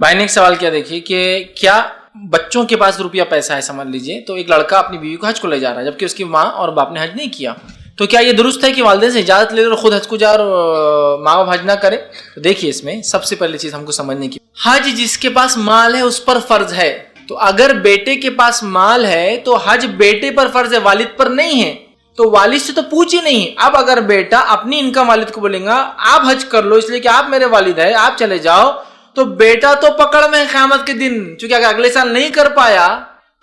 भाई ने एक सवाल किया, देखिए कि क्या बच्चों के पास रुपया पैसा है, समझ लीजिए, तो एक लड़का अपनी बीवी को हज को ले जा रहा है जबकि उसकी माँ और बाप ने हज नहीं किया, तो क्या ये दुरुस्त है कि वालिदैन से इजाजत ले और खुद हज को जाए और माँ बाप हज ना करे? तो देखिए, इसमें सबसे पहली चीज हमको समझने की, हज जिसके पास माल है उस पर फर्ज है। तो अगर बेटे के पास माल है तो हज बेटे पर फर्ज है, वालिद पर नहीं है। तो वालिद से तो पूछ ही नहीं। अब अगर बेटा अपनी इनकम वालिद को बोलेगा आप हज कर लो इसलिए कि आप मेरे वालिद है, आप चले जाओ, तो बेटा तो पकड़ में है क़यामत के दिन। चूंकि अगर अगले साल नहीं कर पाया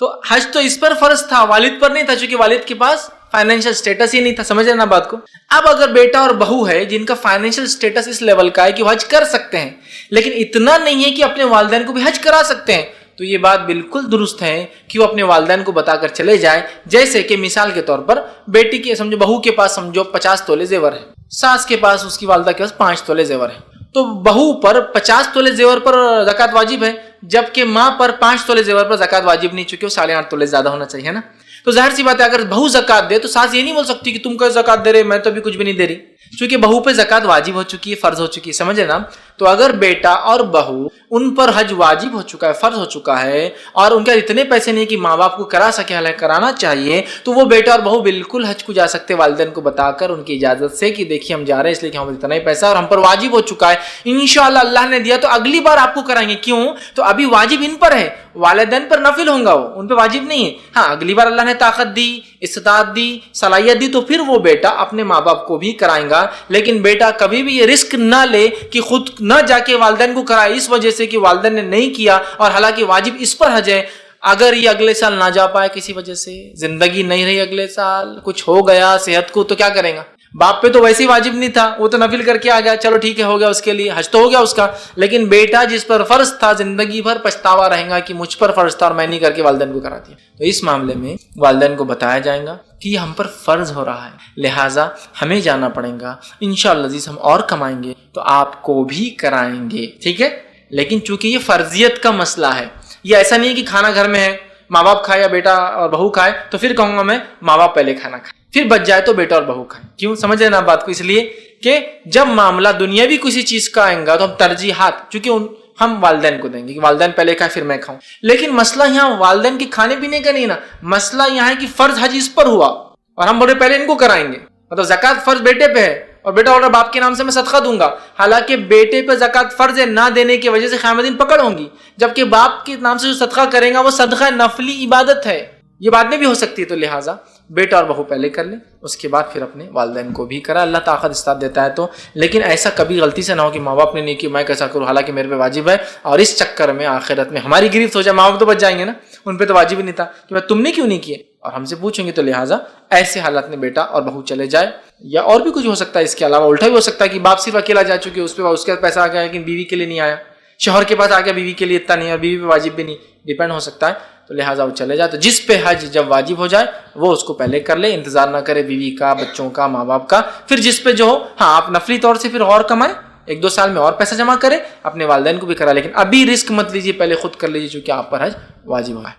तो हज तो इस पर फर्ज था, वालिद पर नहीं था, चूंकि वालिद के पास फाइनेंशियल स्टेटस ही नहीं था। समझ रहे ना बात को? अब अगर बेटा और बहू है जिनका फाइनेंशियल स्टेटस इस लेवल का है कि वो हज कर सकते हैं, लेकिन इतना नहीं है कि अपने वालिदैन को भी हज करा सकते हैं, तो ये बात बिल्कुल दुरुस्त है कि वो अपने वालिदैन को बताकर चले जाए। जैसे कि मिसाल के तौर पर बेटी के समझो, बहू के पास समझो 50 तोले जेवर है, सास के पास, उसकी वालिदा के पास 5 तोले जेवर है, तो बहू पर 50 तोले जेवर पर ज़कात वाजिब है, जबकि माँ पर 5 तोले जेवर पर ज़कात वाजिब नहीं, चूंकि वो 8.5 तोले ज्यादा होना चाहिए ना। तो जाहिर सी बात है, अगर बहू ज़कात दे तो सास ये नहीं बोल सकती कि तुम क्यों ज़कात दे रहे, मैं तो अभी कुछ भी नहीं दे रही, क्योंकि बहू पे ज़कात वाजिब हो चुकी है, फर्ज हो चुकी है। समझे ना? तो अगर बेटा और बहू उन पर हज वाजिब हो चुका है, फर्ज हो चुका है, और उनके इतने पैसे नहीं कि माँ बाप को करा सके, हालांकि कराना चाहिए, तो वो बेटा और बहू बिल्कुल हज को जा सकते वालिदैन को बताकर उनकी इजाजत से कि देखिए हम जा रहे हैं इसलिए कि हम इतना ही पैसा और हम पर वाजिब हो चुका है, इंशाअल्लाह अल्लाह ने दिया तो अगली बार आपको कराएंगे। क्यों? तो अभी वाजिब इन पर है, वालिदैन पर नफिल होगा, वो उन पर वाजिब नहीं है। हाँ, अगली बार अल्लाह ने ताकत दी, इस्तात दी, सलाहियत दी, तो फिर वो बेटा अपने माँ बाप को भी कराएगा। लेकिन बेटा कभी भी ये रिस्क ना ले कि खुद न जाके वालिदैन को कराए इस वजह से कि वालिदैन ने नहीं किया, और हालांकि वाजिब इस पर हज है। अगर ये अगले साल ना जा पाए, किसी वजह से जिंदगी नहीं रही, अगले साल कुछ हो गया सेहत को, तो क्या करेगा? बाप पे तो वैसे ही वाजिब नहीं था, वो तो नफिल करके आ गया, चलो ठीक है, हो गया, उसके लिए हज तो हो गया उसका। लेकिन बेटा जिस पर फर्ज था, जिंदगी भर पछतावा रहेगा कि मुझ पर फर्ज था और मैं नहीं करके वालिदैन को करा दिया। तो इस मामले में वालिदैन को बताया जाएगा कि हम पर फर्ज हो रहा है, लिहाजा हमें जाना पड़ेगा, इंशाअल्लाह अज़ीज़ हम और कमाएंगे तो आपको भी कराएंगे, ठीक है? लेकिन चूंकि ये फर्जियत का मसला है, ये ऐसा नहीं है कि खाना घर में है, माँ बाप खाए या बेटा और बहू खाए, तो फिर कहूंगा मैं माँ बाप पहले खाना खाए, फिर बच जाए तो बेटा और बहू खाए। क्यों? समझ रहे ना बात को? इसलिए कि जब मामला दुनियावी किसी चीज का आएगा तो हम तरजीहात, चूंकि हम वालिदैन को देंगे कि वालिदैन पहले खाए फिर मैं खाऊं। लेकिन मसला यहाँ वालिदैन के खाने पीने का नहीं ना, मसला यहाँ है कि फर्ज हज इस पर हुआ और हम बोले पहले इनको कराएंगे, मतलब ज़कात फर्ज बेटे पे है और बेटा बोल रहा बाप के नाम से मैं सदका दूंगा, हालांकि बेटे पे ज़कात फर्ज है, ना देने की वजह से क़यामत दिन पकड़ होंगी, जबकि बाप के नाम से जो सदका करेगा वो सदका नफली इबादत है, ये बाद में भी हो सकती है। तो लिहाजा बेटा और बहू पहले कर ले, उसके बाद फिर अपने वालिदैन को भी करा, अल्लाह ताकत इस्तात देता है तो। लेकिन ऐसा कभी गलती से ना हो कि माँ बाप ने नहीं की, मैं कैसा करूँ, हालांकि मेरे पे वाजिब है, और इस चक्कर में आखिरत में हमारी गिरफ्त हो जाए। माँ बाप तो बच जाएंगे ना, उन पे तो वाजिब ही नहीं था कि भाई तुमने क्यों नहीं किए, और हमसे पूछेंगे। तो लिहाजा ऐसे हालात में बेटा और बहू चले जाए, या और भी कुछ हो सकता है, इसके अलावा उल्टा भी हो सकता है कि बाप सिर्फ अकेला जा चुके, उस पर उसके पैसा आ गया लेकिन बीवी के लिए नहीं आया, शौहर के पास आ गया बीवी के लिए इतना नहीं, और बीवी पे वाजिब भी नहीं, डिपेंड हो सकता है। तो लिहाजा वो चले जाए, तो जिस पे हज जब वाजिब हो जाए वो उसको पहले कर ले, इंतजार ना करे बीवी का, बच्चों का, माँ बाप का। फिर जिस पे जो हो, हाँ आप नफली तौर से फिर और कमाए, 1-2 साल में और पैसा जमा करे, अपने वालिदैन को भी करा, लेकिन अभी रिस्क मत लीजिए, पहले खुद कर लीजिए, चूंकि आप पर हज वाजिब है।